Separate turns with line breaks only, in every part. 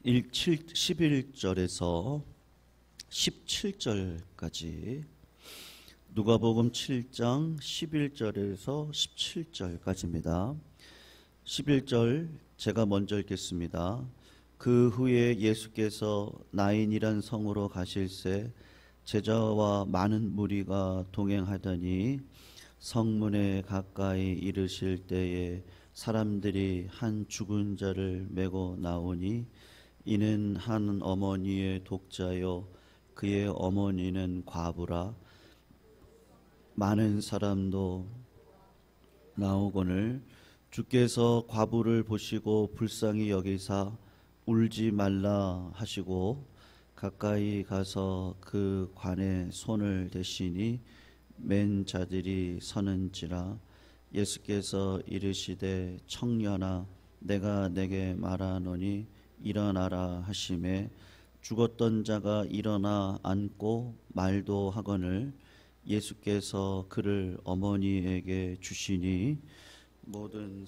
11절에서 17절까지, 누가복음 7장 11절에서 17절까지입니다. 11절 제가 먼저 읽겠습니다. 그 후에 예수께서 나인이란 성으로 가실새 제자와 많은 무리가 동행하더니 성문에 가까이 이르실 때에 사람들이 한 죽은 자를 메고 나오니 이는 한 어머니의 독자요 그의 어머니는 과부라. 많은 사람도 나오거늘 주께서 과부를 보시고 불쌍히 여기사 울지 말라 하시고 가까이 가서 그 관에 손을 대시니 맨 자들이 서는지라. 예수께서 이르시되 청년아 내가 내게 말하노니 일어나라 하시매 죽었던 자가 일어나 앉고 말도 하거늘 예수께서 그를 어머니에게 주시니 모든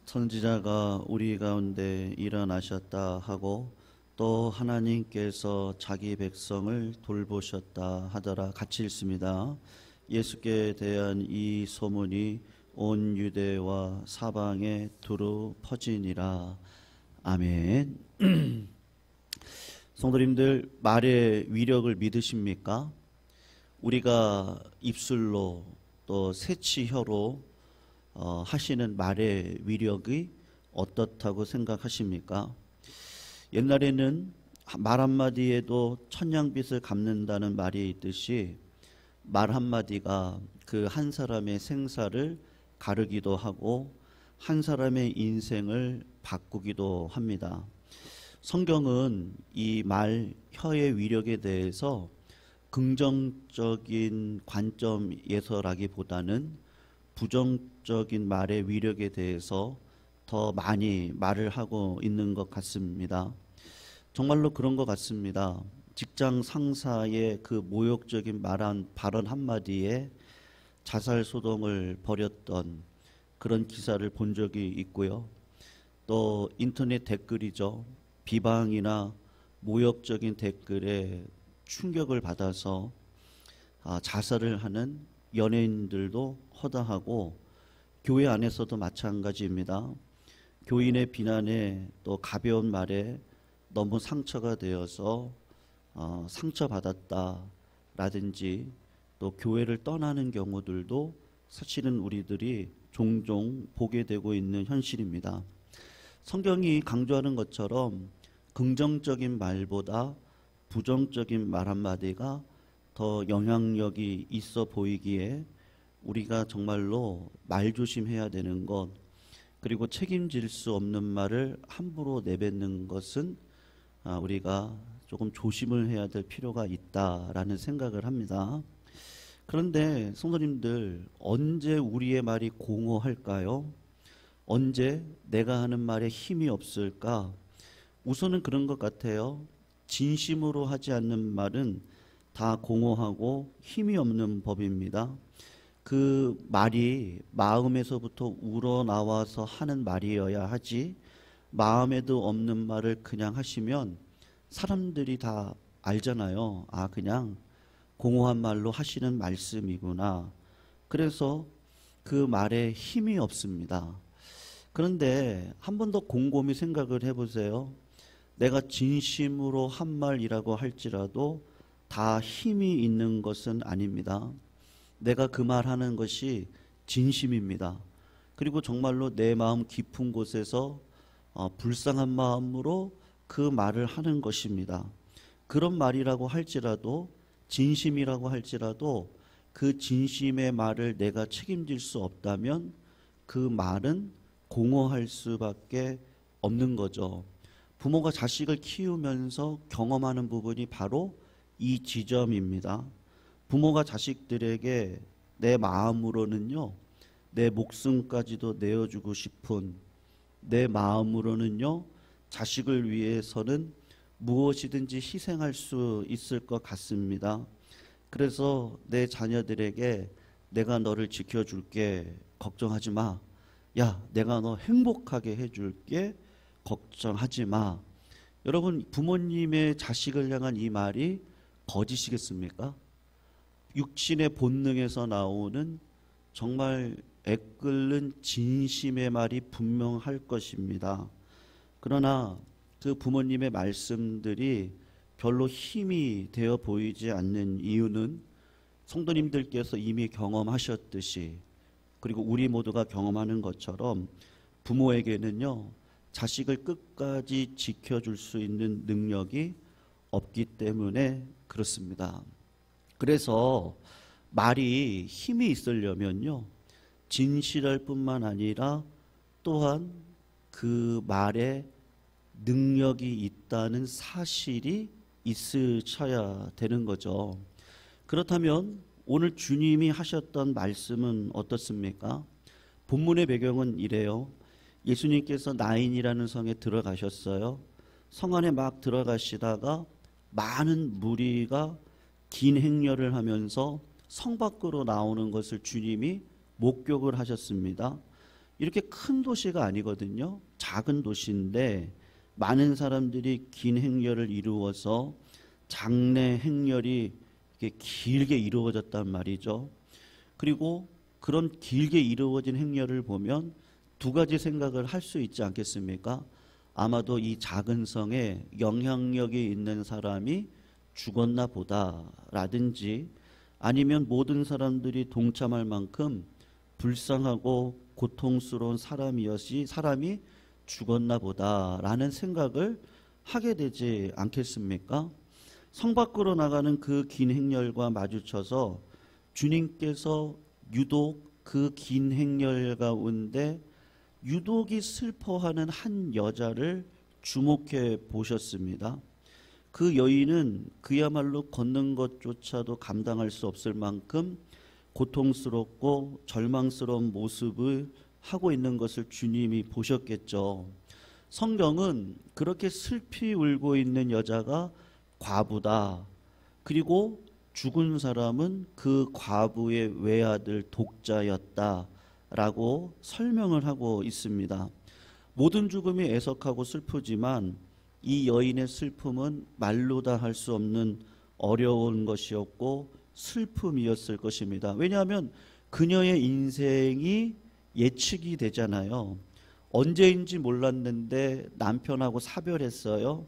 선지자가 우리 가운데 일어나셨다 하고 또 하나님께서 자기 백성을 돌보셨다 하더라. 같이 읽습니다. 예수께 대한 이 소문이 온 유대와 사방에 두루 퍼지니라. 아멘. 성도님들, 말의 위력을 믿으십니까? 우리가 입술로 또 새치혀로 하시는 말의 위력이 어떻다고 생각하십니까? 옛날에는 말 한마디에도 천냥빚을 갚는다는 말이 있듯이 말 한마디가 그 한 사람의 생사를 가르기도 하고 한 사람의 인생을 바꾸기도 합니다. 성경은 이 말, 혀의 위력에 대해서 긍정적인 관점에서라기보다는 부정적인 말의 위력에 대해서 더 많이 말을 하고 있는 것 같습니다. 정말로 그런 것 같습니다. 직장 상사의 그 모욕적인 발언 한마디에 자살 소동을 벌였던 그런 기사를 본 적이 있고요. 또 인터넷 댓글이죠. 비방이나 모욕적인 댓글에 충격을 받아서 자살을 하는 연예인들도 허다하고 교회 안에서도 마찬가지입니다. 교인의 비난에 또 가벼운 말에 너무 상처가 되어서 상처받았다라든지 또 교회를 떠나는 경우들도 사실은 우리들이 종종 보게 되고 있는 현실입니다. 성경이 강조하는 것처럼 긍정적인 말보다 부정적인 말 한마디가 더 영향력이 있어 보이기에 우리가 정말로 말조심해야 되는 것, 그리고 책임질 수 없는 말을 함부로 내뱉는 것은 우리가 조금 조심을 해야 될 필요가 있다라는 생각을 합니다. 그런데 성도님들, 언제 우리의 말이 공허할까요? 언제 내가 하는 말에 힘이 없을까? 우선은 그런 것 같아요. 진심으로 하지 않는 말은 다 공허하고 힘이 없는 법입니다. 그 말이 마음에서부터 우러나와서 하는 말이어야 하지, 마음에도 없는 말을 그냥 하시면 사람들이 다 알잖아요. 아, 그냥 공허한 말로 하시는 말씀이구나. 그래서 그 말에 힘이 없습니다. 그런데 한 번 더 곰곰이 생각을 해보세요. 내가 진심으로 한 말이라고 할지라도 다 힘이 있는 것은 아닙니다. 내가 그 말하는 것이 진심입니다. 그리고 정말로 내 마음 깊은 곳에서 불쌍한 마음으로 그 말을 하는 것입니다. 그런 말이라고 할지라도, 진심이라고 할지라도 그 진심의 말을 내가 책임질 수 없다면 그 말은 공허할 수밖에 없는 거죠. 부모가 자식을 키우면서 경험하는 부분이 바로 이 지점입니다. 부모가 자식들에게 내 마음으로는요, 내 목숨까지도 내어주고 싶은, 내 마음으로는요, 자식을 위해서는 무엇이든지 희생할 수 있을 것 같습니다. 그래서 내 자녀들에게 내가 너를 지켜줄게, 걱정하지 마, 야, 내가 너 행복하게 해줄게. 걱정하지 마. 여러분, 부모님의 자식을 향한 이 말이 거짓이겠습니까? 육신의 본능에서 나오는 정말 애끓는 진심의 말이 분명할 것입니다. 그러나 그 부모님의 말씀들이 별로 힘이 되어 보이지 않는 이유는 성도님들께서 이미 경험하셨듯이, 그리고 우리 모두가 경험하는 것처럼 부모에게는요, 자식을 끝까지 지켜줄 수 있는 능력이 없기 때문에 그렇습니다. 그래서 말이 힘이 있으려면요, 진실할 뿐만 아니라 또한 그 말에 능력이 있다는 사실이 있으셔야 되는 거죠. 그렇다면 오늘 주님이 하셨던 말씀은 어떻습니까? 본문의 배경은 이래요. 예수님께서 나인이라는 성에 들어가셨어요. 성 안에 막 들어가시다가 많은 무리가 긴 행렬을 하면서 성 밖으로 나오는 것을 주님이 목격을 하셨습니다. 이렇게 큰 도시가 아니거든요. 작은 도시인데 많은 사람들이 긴 행렬을 이루어서 장례 행렬이 이렇게 길게 이루어졌단 말이죠. 그리고 그런 길게 이루어진 행렬을 보면 두 가지 생각을 할 수 있지 않겠습니까? 아마도 이 작은 성에 영향력이 있는 사람이 죽었나 보다라든지, 아니면 모든 사람들이 동참할 만큼 불쌍하고 고통스러운 사람이 죽었나 보다라는 생각을 하게 되지 않겠습니까? 성 밖으로 나가는 그 긴 행렬과 마주쳐서 주님께서 유독 그 긴 행렬 가운데 유독이 슬퍼하는 한 여자를 주목해 보셨습니다. 그 여인은 그야말로 걷는 것조차도 감당할 수 없을 만큼 고통스럽고 절망스러운 모습을 하고 있는 것을 주님이 보셨겠죠. 성경은 그렇게 슬피 울고 있는 여자가 과부다. 그리고 죽은 사람은 그 과부의 외아들 독자였다라고 설명을 하고 있습니다. 모든 죽음이 애석하고 슬프지만 이 여인의 슬픔은 말로 다 할 수 없는 어려운 것이었고 슬픔이었을 것입니다. 왜냐하면 그녀의 인생이 예측이 되잖아요. 언제인지 몰랐는데 남편하고 사별했어요.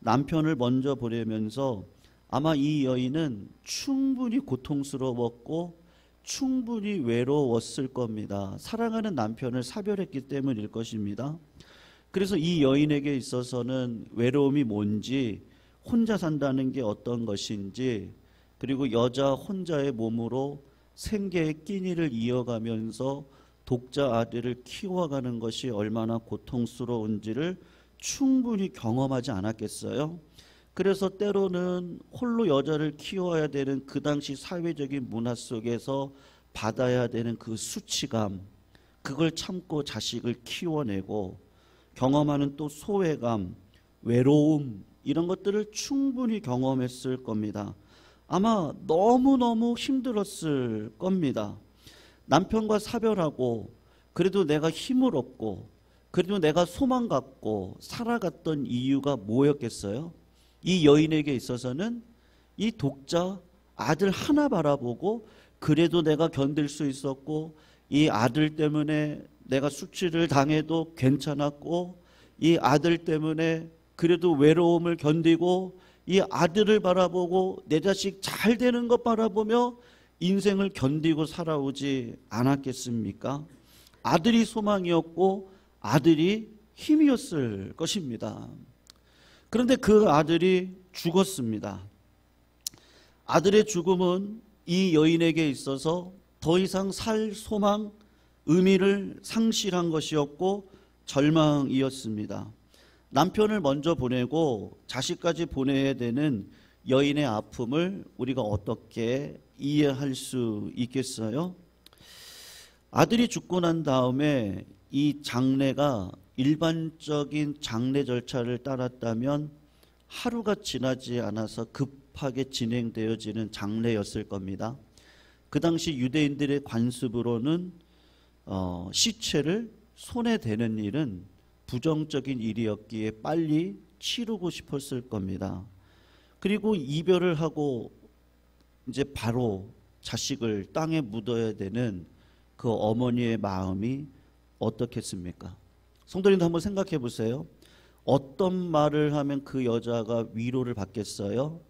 남편을 먼저 보내면서 아마 이 여인은 충분히 고통스러웠고 충분히 외로웠을 겁니다. 사랑하는 남편을 사별했기 때문일 것입니다. 그래서 이 여인에게 있어서는 외로움이 뭔지, 혼자 산다는 게 어떤 것인지, 그리고 여자 혼자의 몸으로 생계의 끼니를 이어가면서 독자 아들을 키워가는 것이 얼마나 고통스러운지를 충분히 경험하지 않았겠어요? 그래서 때로는 홀로 여자를 키워야 되는 그 당시 사회적인 문화 속에서 받아야 되는 그 수치감, 그걸 참고 자식을 키워내고 경험하는 또 소외감, 외로움, 이런 것들을 충분히 경험했을 겁니다. 아마 너무너무 힘들었을 겁니다. 남편과 사별하고 그래도 내가 힘을 얻고 그래도 내가 소망 갖고 살아갔던 이유가 뭐였겠어요? 이 여인에게 있어서는 이 독자 아들 하나 바라보고 그래도 내가 견딜 수 있었고, 이 아들 때문에 내가 수치를 당해도 괜찮았고, 이 아들 때문에 그래도 외로움을 견디고, 이 아들을 바라보고 내 자식 잘 되는 것 바라보며 인생을 견디고 살아오지 않았겠습니까? 아들이 소망이었고 아들이 힘이었을 것입니다. 그런데 그 아들이 죽었습니다. 아들의 죽음은 이 여인에게 있어서 더 이상 살 소망, 의미를 상실한 것이었고 절망이었습니다. 남편을 먼저 보내고 자식까지 보내야 되는 여인의 아픔을 우리가 어떻게 이해할 수 있겠어요? 아들이 죽고 난 다음에 이 장례가 일반적인 장례 절차를 따랐다면 하루가 지나지 않아서 급하게 진행되어지는 장례였을 겁니다. 그 당시 유대인들의 관습으로는 시체를 손에 대는 일은 부정적인 일이었기에 빨리 치르고 싶었을 겁니다. 그리고 이별을 하고 이제 바로 자식을 땅에 묻어야 되는 그 어머니의 마음이 어떻겠습니까? 성도님도 한번 생각해 보세요. 어떤 말을 하면 그 여자가 위로를 받겠어요?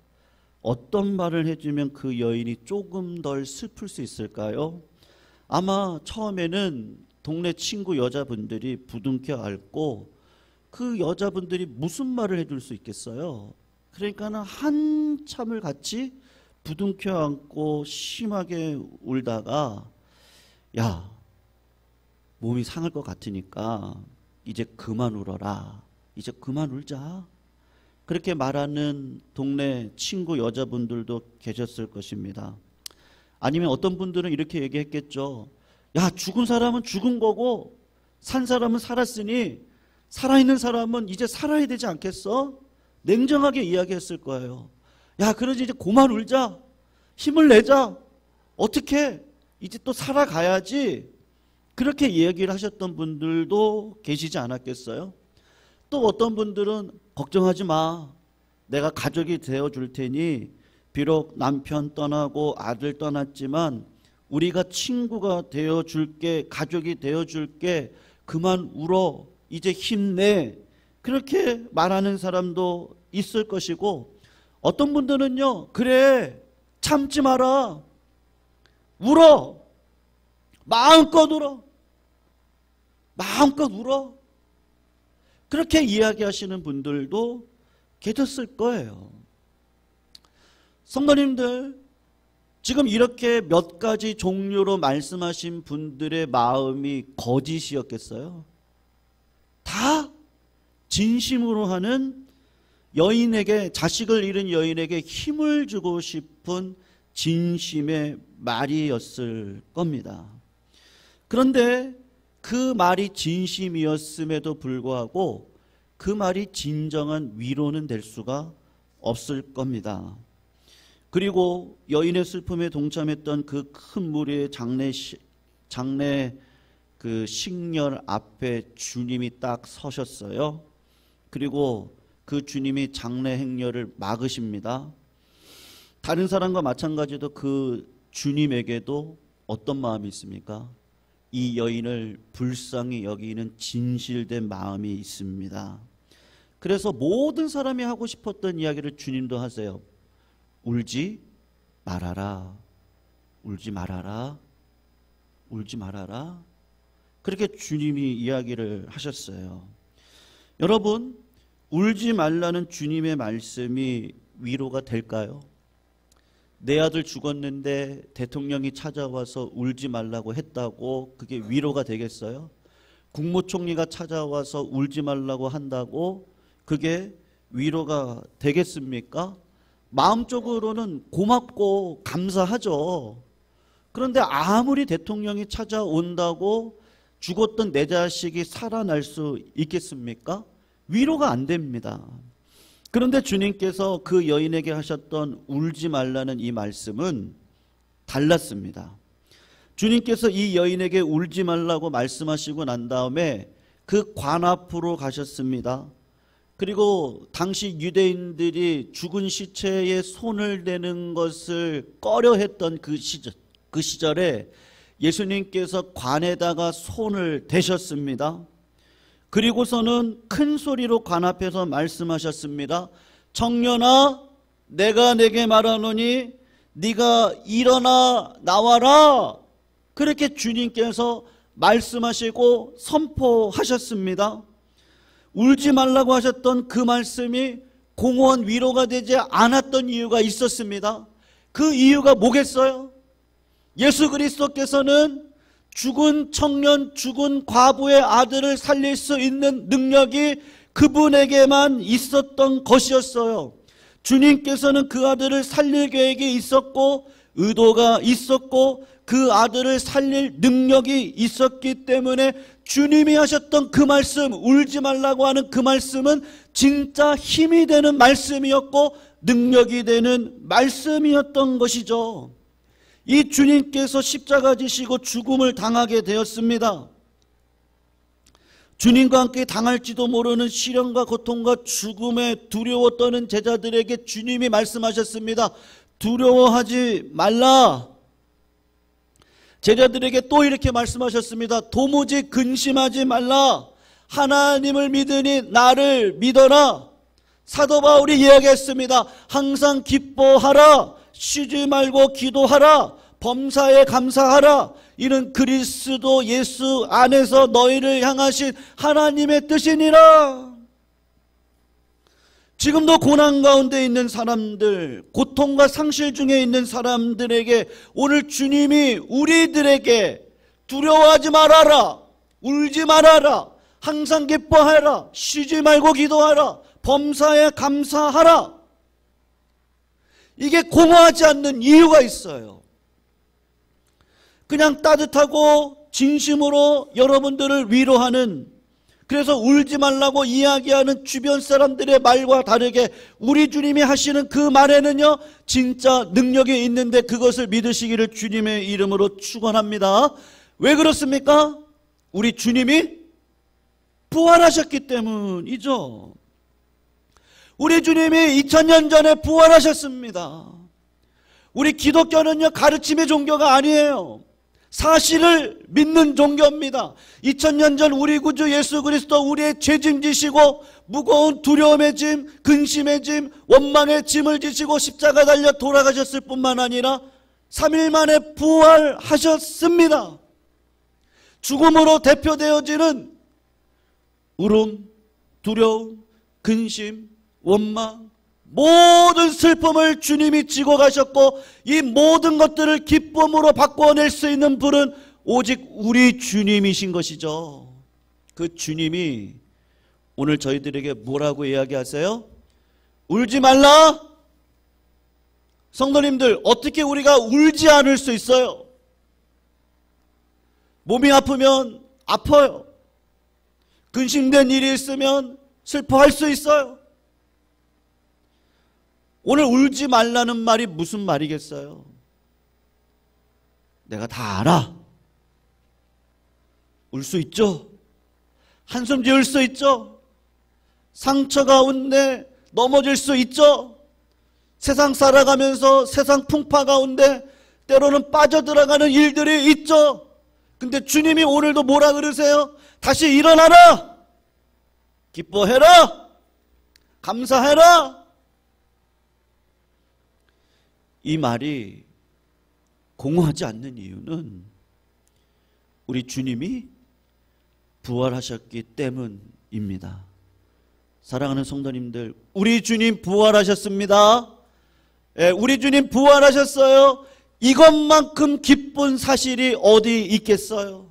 어떤 말을 해주면 그 여인이 조금 덜 슬플 수 있을까요? 아마 처음에는 동네 친구 여자분들이 부둥켜 안고 그 여자분들이 무슨 말을 해줄 수 있겠어요? 그러니까는 한참을 같이 부둥켜 안고 심하게 울다가 야, 몸이 상할 것 같으니까 이제 그만 울어라. 이제 그만 울자. 그렇게 말하는 동네 친구 여자분들도 계셨을 것입니다. 아니면 어떤 분들은 이렇게 얘기했겠죠. 야, 죽은 사람은 죽은 거고 산 사람은 살았으니 살아있는 사람은 이제 살아야 되지 않겠어? 냉정하게 이야기했을 거예요. 야, 그러지 이제 그만 울자. 힘을 내자. 어떻게? 이제 또 살아가야지. 그렇게 이야기를 하셨던 분들도 계시지 않았겠어요? 또 어떤 분들은 걱정하지 마. 내가 가족이 되어줄 테니 비록 남편 떠나고 아들 떠났지만 우리가 친구가 되어줄게, 가족이 되어줄게. 그만 울어. 이제 힘내. 그렇게 말하는 사람도 있을 것이고 어떤 분들은요. 그래. 참지 마라. 울어. 마음껏 울어. 마음껏 울어. 그렇게 이야기하시는 분들도 계셨을 거예요. 성도님들, 지금 이렇게 몇 가지 종류로 말씀하신 분들의 마음이 거짓이었겠어요? 다 진심으로 하는 여인에게, 자식을 잃은 여인에게 힘을 주고 싶은 진심의 말이었을 겁니다. 그런데 그 말이 진심이었음에도 불구하고 그 말이 진정한 위로는 될 수가 없을 겁니다. 그리고 여인의 슬픔에 동참했던 그 큰 무리의 장례 그 식렬 앞에 주님이 딱 서셨어요. 그리고 그 주님이 장례 행렬을 막으십니다. 다른 사람과 마찬가지로 그 주님에게도 어떤 마음이 있습니까? 이 여인을 불쌍히 여기는 진실된 마음이 있습니다. 그래서 모든 사람이 하고 싶었던 이야기를 주님도 하세요. 울지 말아라. 울지 말아라. 울지 말아라. 그렇게 주님이 이야기를 하셨어요. 여러분, 울지 말라는 주님의 말씀이 위로가 될까요? 내 아들 죽었는데 대통령이 찾아와서 울지 말라고 했다고 그게 위로가 되겠어요? 국무총리가 찾아와서 울지 말라고 한다고 그게 위로가 되겠습니까? 마음적으로는 고맙고 감사하죠. 그런데 아무리 대통령이 찾아온다고 죽었던 내 자식이 살아날 수 있겠습니까? 위로가 안 됩니다. 그런데 주님께서 그 여인에게 하셨던 울지 말라는 이 말씀은 달랐습니다. 주님께서 이 여인에게 울지 말라고 말씀하시고 난 다음에 그 관 앞으로 가셨습니다. 그리고 당시 유대인들이 죽은 시체에 손을 대는 것을 꺼려했던 그 시절에 예수님께서 관에다가 손을 대셨습니다. 그리고서는 큰 소리로 관 앞에서 말씀하셨습니다. 청년아, 내가 내게 말하노니 네가 일어나 나와라. 그렇게 주님께서 말씀하시고 선포하셨습니다. 울지 말라고 하셨던 그 말씀이 공허한 위로가 되지 않았던 이유가 있었습니다. 그 이유가 뭐겠어요? 예수 그리스도께서는 죽은 청년, 죽은 과부의 아들을 살릴 수 있는 능력이 그분에게만 있었던 것이었어요. 주님께서는 그 아들을 살릴 계획이 있었고 의도가 있었고 그 아들을 살릴 능력이 있었기 때문에 주님이 하셨던 그 말씀, 울지 말라고 하는 그 말씀은 진짜 힘이 되는 말씀이었고 능력이 되는 말씀이었던 것이죠. 이 주님께서 십자가 지시고 죽음을 당하게 되었습니다. 주님과 함께 당할지도 모르는 시련과 고통과 죽음에 두려워 떠는 제자들에게 주님이 말씀하셨습니다. 두려워하지 말라. 제자들에게 또 이렇게 말씀하셨습니다. 도무지 근심하지 말라. 하나님을 믿으니 나를 믿어라. 사도 바울이 이야기했습니다. 항상 기뻐하라. 쉬지 말고 기도하라. 범사에 감사하라. 이는 그리스도 예수 안에서 너희를 향하신 하나님의 뜻이니라. 지금도 고난 가운데 있는 사람들, 고통과 상실 중에 있는 사람들에게 오늘 주님이 우리들에게 두려워하지 말아라, 울지 말아라, 항상 기뻐하라, 쉬지 말고 기도하라, 범사에 감사하라. 이게 공허하지 않는 이유가 있어요. 그냥 따뜻하고 진심으로 여러분들을 위로하는, 그래서 울지 말라고 이야기하는 주변 사람들의 말과 다르게 우리 주님이 하시는 그 말에는요, 진짜 능력이 있는데 그것을 믿으시기를 주님의 이름으로 축원합니다. 왜 그렇습니까? 우리 주님이 부활하셨기 때문이죠. 우리 주님이 2000년 전에 부활하셨습니다. 우리 기독교는요, 가르침의 종교가 아니에요. 사실을 믿는 종교입니다. 2000년 전 우리 구주 예수 그리스도 우리의 죄짐 지시고 무거운 두려움의 짐, 근심의 짐, 원망의 짐을 지시고 십자가 달려 돌아가셨을 뿐만 아니라 3일 만에 부활하셨습니다. 죽음으로 대표되어지는 울음, 두려움, 근심, 원망, 모든 슬픔을 주님이 지고 가셨고 이 모든 것들을 기쁨으로 바꿔낼 수 있는 분은 오직 우리 주님이신 것이죠. 그 주님이 오늘 저희들에게 뭐라고 이야기하세요? 울지 말라. 성도님들, 어떻게 우리가 울지 않을 수 있어요? 몸이 아프면 아파요. 근심된 일이 있으면 슬퍼할 수 있어요. 오늘 울지 말라는 말이 무슨 말이겠어요? 내가 다 알아. 울 수 있죠. 한숨 지을 수 있죠. 상처 가운데 넘어질 수 있죠. 세상 살아가면서 세상 풍파 가운데 때로는 빠져들어가는 일들이 있죠. 근데 주님이 오늘도 뭐라 그러세요? 다시 일어나라. 기뻐해라. 감사해라. 이 말이 공허하지 않는 이유는 우리 주님이 부활하셨기 때문입니다. 사랑하는 성도님들, 우리 주님 부활하셨습니다. 우리 주님 부활하셨어요. 이것만큼 기쁜 사실이 어디 있겠어요?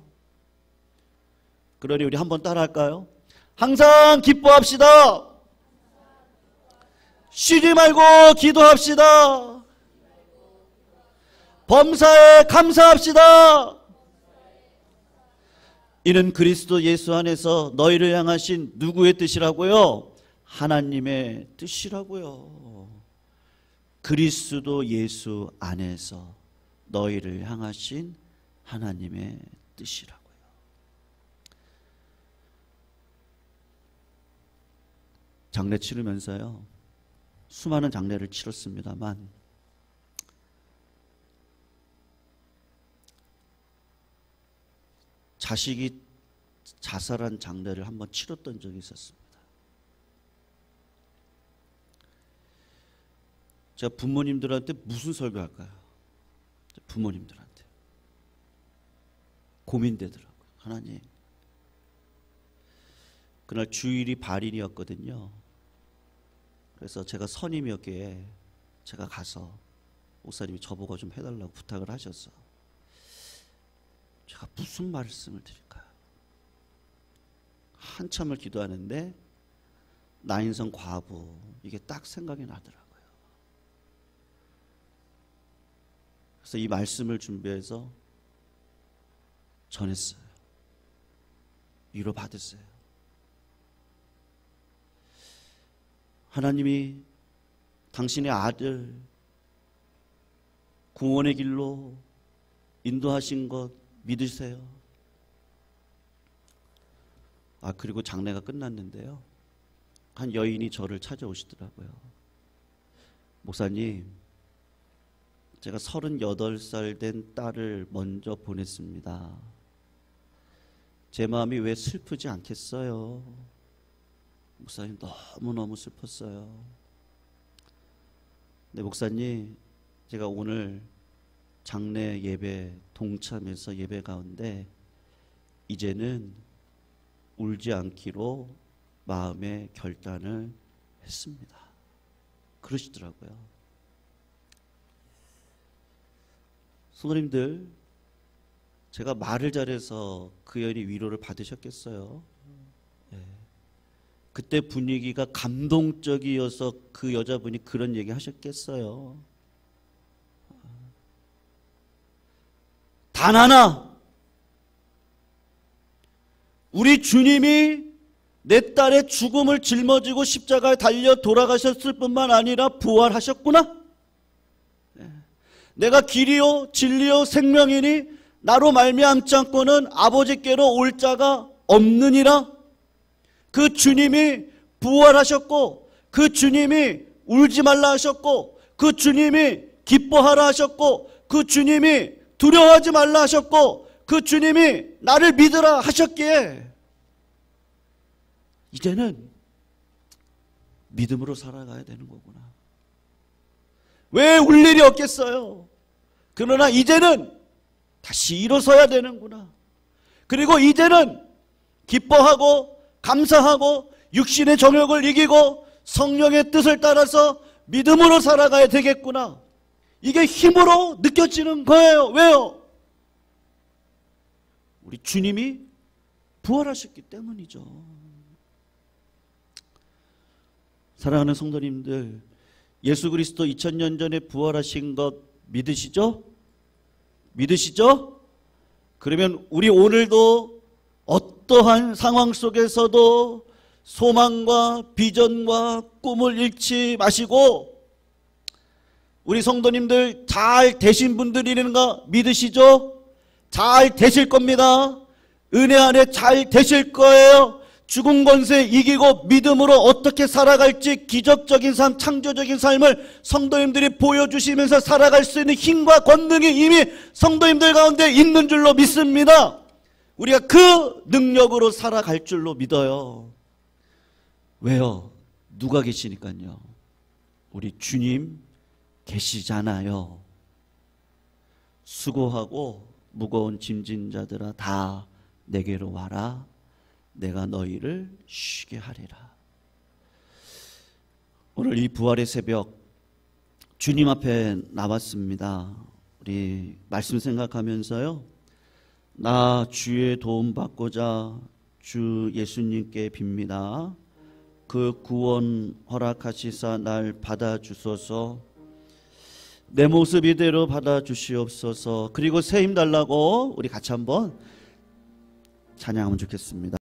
그러니 우리 한번 따라할까요? 항상 기뻐합시다. 쉬지 말고 기도합시다. 범사에 감사합시다. 이는 그리스도 예수 안에서 너희를 향하신 누구의 뜻이라고요? 하나님의 뜻이라고요. 그리스도 예수 안에서 너희를 향하신 하나님의 뜻이라고요. 장례 치르면서요, 수많은 장례를 치렀습니다만 자식이 자살한 장례를 한번 치렀던 적이 있었습니다. 제가 부모님들한테 무슨 설교할까요? 부모님들한테 고민되더라고요. 하나님, 그날 주일이 발일이었거든요. 그래서 제가 선임이었기에 제가 가서 목사님이 저보고 좀 해달라고 부탁을 하셔서 제가 무슨 말씀을 드릴까요? 한참을 기도하는데 나인성 과부, 이게 딱 생각이 나더라고요. 그래서 이 말씀을 준비해서 전했어요. 위로 받으세요. 하나님이 당신의 아들 구원의 길로 인도하신 것 믿으세요. 그리고 장례가 끝났는데요. 한 여인이 저를 찾아오시더라고요. 목사님, 제가 38살 된 딸을 먼저 보냈습니다. 제 마음이 왜 슬프지 않겠어요? 목사님, 너무너무 슬펐어요. 네, 목사님, 제가 오늘 장례 예배 동참해서 예배 가운데 이제는 울지 않기로 마음의 결단을 했습니다. 그러시더라고요. 성도님들, 제가 말을 잘해서 그 여인이 위로를 받으셨겠어요? 그때 분위기가 감동적이어서 그 여자분이 그런 얘기 하셨겠어요? 단 하나, 우리 주님이 내 딸의 죽음을 짊어지고 십자가에 달려 돌아가셨을 뿐만 아니라 부활하셨구나. 내가 길이요 진리요 생명이니 나로 말미암지 않고는 아버지께로 올 자가 없느니라. 그 주님이 부활하셨고, 그 주님이 울지 말라 하셨고, 그 주님이 기뻐하라 하셨고, 그 주님이 두려워하지 말라 하셨고, 그 주님이 나를 믿으라 하셨기에 이제는 믿음으로 살아가야 되는 거구나. 왜 울 일이 없겠어요? 그러나 이제는 다시 일어서야 되는구나. 그리고 이제는 기뻐하고 감사하고 육신의 정욕을 이기고 성령의 뜻을 따라서 믿음으로 살아가야 되겠구나. 이게 힘으로 느껴지는 거예요. 왜요? 우리 주님이 부활하셨기 때문이죠. 사랑하는 성도님들, 예수 그리스도 2000년 전에 부활하신 것 믿으시죠? 믿으시죠? 그러면 우리 오늘도 어떠한 상황 속에서도 소망과 비전과 꿈을 잃지 마시고, 우리 성도님들 잘 되신 분들이는가 믿으시죠? 잘 되실 겁니다. 은혜 안에 잘 되실 거예요. 죽은 권세 이기고 믿음으로 어떻게 살아갈지 기적적인 삶, 창조적인 삶을 성도님들이 보여주시면서 살아갈 수 있는 힘과 권능이 이미 성도님들 가운데 있는 줄로 믿습니다. 우리가 그 능력으로 살아갈 줄로 믿어요. 왜요? 누가 계시니까요. 우리 주님 계시잖아요. 수고하고 무거운 짐진 자들아 다 내게로 와라. 내가 너희를 쉬게 하리라. 오늘 이 부활의 새벽 주님 앞에 나왔습니다. 우리 말씀 생각하면서요, 나 주의 도움 받고자 주 예수님께 빕니다. 그 구원 허락하시사 날 받아주소서. 내 모습 이대로 받아주시옵소서. 그리고 새 힘 달라고 우리 같이 한번 찬양하면 좋겠습니다.